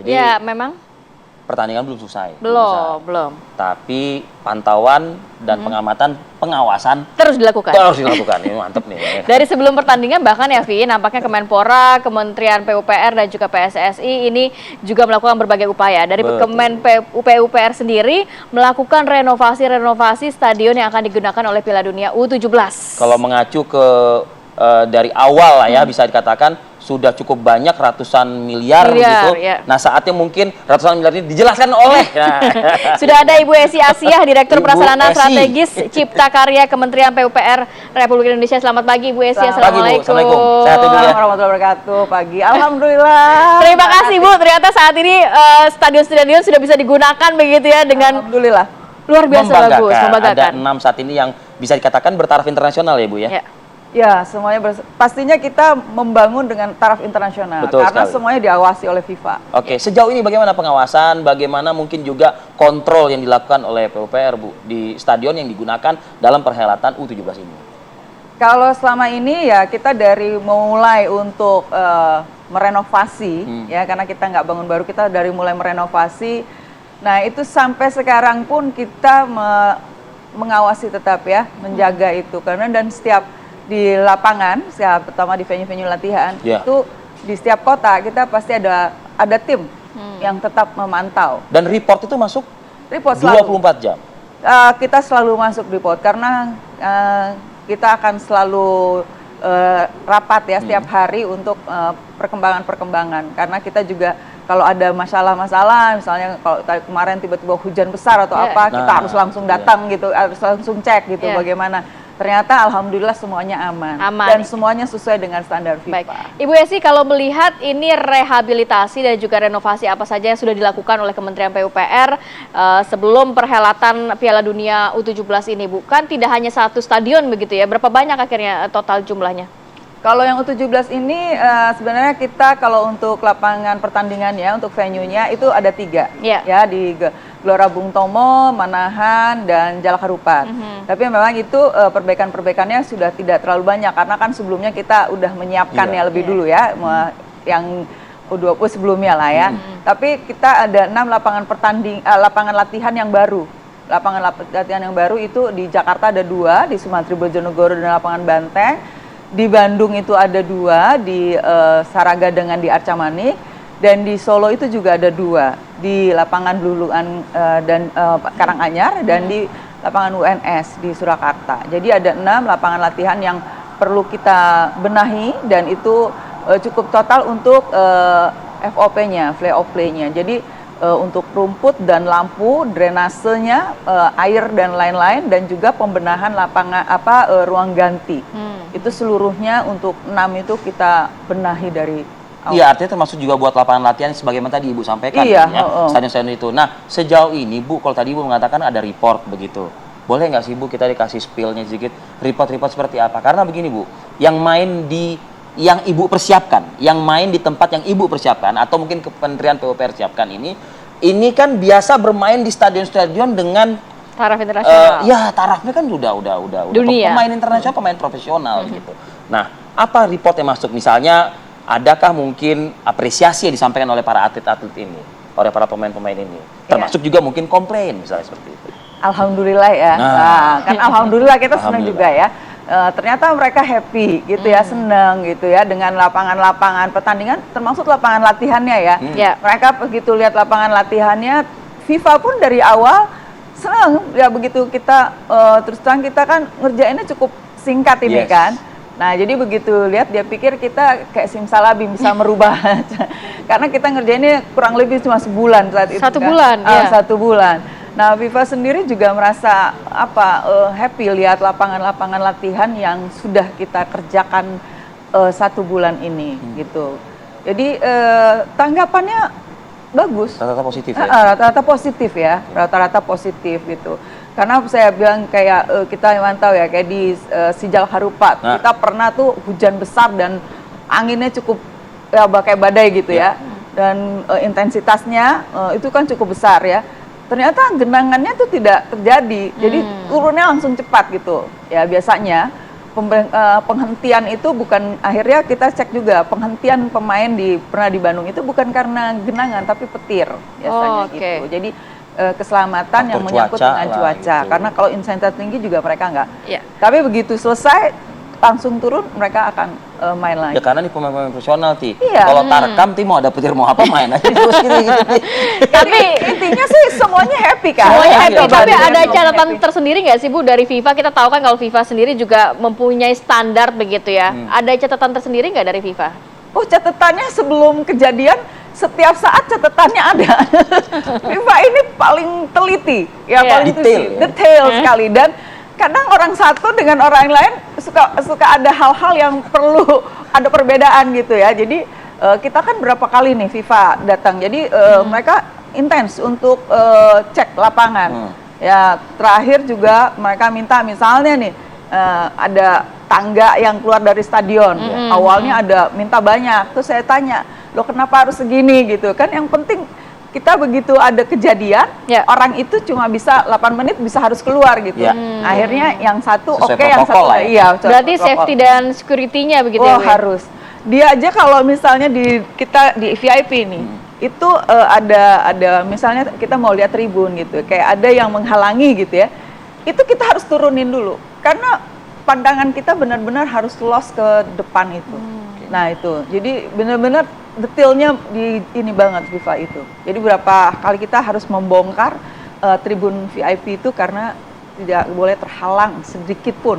Jadi ya memang pertandingan belum selesai. belum. Tapi pantauan dan pengamatan, pengawasan Terus dilakukan. harus dilakukan. Ini mantep nih. Dari sebelum pertandingan bahkan ya Vi, nampaknya Kemenpora, Kementerian PUPR dan juga PSSI ini juga melakukan berbagai upaya. Dari Kemen PUPR sendiri melakukan renovasi stadion yang akan digunakan oleh Piala Dunia U17. Kalau mengacu ke dari awal lah ya, bisa dikatakan sudah cukup banyak ratusan miliar gitu. Ya. Nah, saatnya mungkin ratusan miliar ini dijelaskan oleh Sudah ada Ibu Esi Asiah, Direktur Ibu Prasarana Esi. Strategis Cipta Karya Kementerian PUPR Republik Indonesia. Selamat pagi Ibu Esi. Assalamualaikum. Assalamualaikum. Sehat Ibu ya. Assalamualaikum warahmatullahi wabarakatuh. Pagi. Alhamdulillah. Terima kasih Bu. Ternyata saat ini stadion-stadion sudah bisa digunakan begitu ya dengan Alhamdulillah. luar biasa bagus, membanggakan. Ada 6 saat ini yang bisa dikatakan bertaraf internasional ya Bu ya. Ya, semuanya pastinya kita membangun dengan taraf internasional. Betul karena sekali. semuanya diawasi oleh FIFA. Oke, sejauh ini bagaimana pengawasan, bagaimana mungkin juga kontrol yang dilakukan oleh PUPR Bu di stadion yang digunakan dalam perhelatan U17 ini? Kalau selama ini ya kita dari memulai untuk merenovasi, ya karena kita nggak bangun baru, kita dari mulai merenovasi. Nah itu sampai sekarang pun kita mengawasi tetap ya, menjaga itu karena dan setiap di lapangan, pertama di venue-venue latihan, itu di setiap kota kita pasti ada tim yang tetap memantau. Dan report itu masuk report 24 jam? Kita selalu masuk report karena kita akan selalu rapat ya setiap hari untuk perkembangan-perkembangan. Karena kita juga kalau ada masalah-masalah, misalnya kalau kemarin tiba-tiba hujan besar atau kita harus langsung datang gitu, harus langsung cek gitu bagaimana. Ternyata alhamdulillah semuanya aman. Dan semuanya sesuai dengan standar FIFA. Baik. Ibu Esi, kalau melihat ini rehabilitasi dan juga renovasi apa saja yang sudah dilakukan oleh Kementerian PUPR sebelum perhelatan Piala Dunia U17 ini, bukan tidak hanya satu stadion begitu ya? Berapa banyak akhirnya total jumlahnya? Kalau yang U17 ini sebenarnya kita kalau untuk lapangan pertandingannya, untuk venue-nya itu ada 3 ya di Gelora Bung Tomo, Manahan, dan Jalak Harupat. Tapi memang itu perbaikan-perbaikannya sudah tidak terlalu banyak karena kan sebelumnya kita udah menyiapkannya lebih dulu ya, yang U20 sebelumnya lah ya. Tapi kita ada 6 lapangan latihan yang baru. Lapangan latihan yang baru itu di Jakarta ada 2, di Sumantri Bojonegoro dan lapangan Banteng. Di Bandung itu ada 2, di Saraga dengan di Arca Manik, dan di Solo itu juga ada 2, di lapangan Luluan dan Karanganyar, dan di lapangan UNS di Surakarta. Jadi ada 6 lapangan latihan yang perlu kita benahi dan itu cukup total untuk FOP-nya, play of play-nya. Jadi untuk rumput dan lampu, drainasenya, air dan lain-lain, dan juga pembenahan lapangan ruang ganti. Itu seluruhnya untuk 6 itu kita benahi dari awal. Iya, artinya termasuk juga buat lapangan latihan sebagaimana tadi Ibu sampaikan ya, stadion-stadion itu. Nah, sejauh ini Bu, kalau tadi Ibu mengatakan ada report begitu. Boleh nggak sih Bu kita dikasih spill-nya sedikit, report-report seperti apa? Karena begini Bu, yang Ibu persiapkan, yang main di tempat yang Ibu persiapkan atau mungkin Kementerian PUPR siapkan ini kan biasa bermain di stadion-stadion dengan taraf internasional. Ya, tarafnya kan udah dunia. Pemain internasional, pemain profesional gitu. Nah, apa report yang masuk? Misalnya, adakah mungkin apresiasi yang disampaikan oleh para atlet-atlet ini, oleh para pemain-pemain ini? Termasuk juga mungkin komplain misalnya seperti itu. Alhamdulillah ya. Nah, kan alhamdulillah kita senang juga ya. Ternyata mereka happy gitu ya, senang gitu ya dengan lapangan-lapangan pertandingan, termasuk lapangan latihannya ya. Mereka begitu lihat lapangan latihannya, FIFA pun dari awal senang ya, begitu kita terus terang kita kan ngerjainnya cukup singkat ini kan. Nah jadi begitu lihat dia pikir kita kayak simsalabim bisa merubah karena kita ngerjainnya kurang lebih cuma sebulan saat itu. 1 bulan ya. 1 bulan. Nah FIFA sendiri juga merasa happy lihat lapangan-lapangan latihan yang sudah kita kerjakan 1 bulan ini gitu. Jadi tanggapannya bagus. Rata-rata positif ya? Rata-rata positif ya, rata-rata positif gitu. Karena saya bilang kayak kita mantau ya, kayak di Jalak Harupat, kita pernah tuh hujan besar dan anginnya cukup ya kayak badai gitu ya. Dan intensitasnya itu kan cukup besar ya. Ternyata genangannya tuh tidak terjadi, jadi turunnya langsung cepat gitu. Ya biasanya penghentian itu bukan, akhirnya kita cek juga penghentian pemain pernah di Bandung itu bukan karena genangan tapi petir biasanya gitu. Jadi keselamatan yang menyangkut dengan cuaca. Gitu. Karena kalau intensitas tinggi juga mereka nggak. Tapi begitu selesai langsung turun mereka akan main lagi. Ya karena ini pemain-pemain profesional kalau tarekam mau ada petir mau apa main aja terus gitu. Tapi intinya sih semuanya happy kan. Semuanya happy. Tapi ada catatan tersendiri nggak sih Bu dari FIFA? Kita tahu kan kalau FIFA sendiri juga mempunyai standar begitu ya. Ada catatan tersendiri nggak dari FIFA? Oh, catatannya sebelum kejadian setiap saat catatannya ada. FIFA ini paling teliti, paling detail sekali, dan kadang orang satu dengan orang lain suka ada hal-hal yang perlu ada perbedaan gitu ya. Jadi kita kan berapa kali nih FIFA datang, jadi mereka intens untuk cek lapangan. Ya terakhir juga mereka minta misalnya nih ada tangga yang keluar dari stadion. Awalnya ada minta banyak, terus saya tanya, loh kenapa harus segini gitu kan? Yang penting kita begitu ada kejadian, orang itu cuma bisa 8 menit bisa harus keluar gitu. Akhirnya yang satu yang satu berarti safety dan security-nya begitu ya? Harus. Dia aja kalau misalnya kita di VIP nih, itu ada misalnya kita mau lihat tribun gitu, kayak ada yang menghalangi gitu ya. Itu kita harus turunin dulu karena pandangan kita benar-benar harus lost ke depan itu. Nah itu, jadi benar-benar detailnya ini banget FIFA itu. Jadi berapa kali kita harus membongkar tribun VIP itu karena tidak boleh terhalang sedikit pun.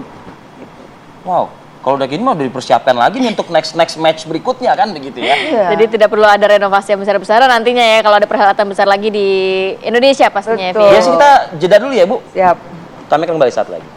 Gitu. Wow, kalau udah gini mah udah dipersiapkan lagi nih untuk next match berikutnya kan begitu ya. Jadi tidak perlu ada renovasi yang besar-besaran nantinya ya kalau ada perhelatan besar lagi di Indonesia pastinya. Betul. Ya sih kita jeda dulu ya Bu. Siap. Kami akan kembali saat lagi.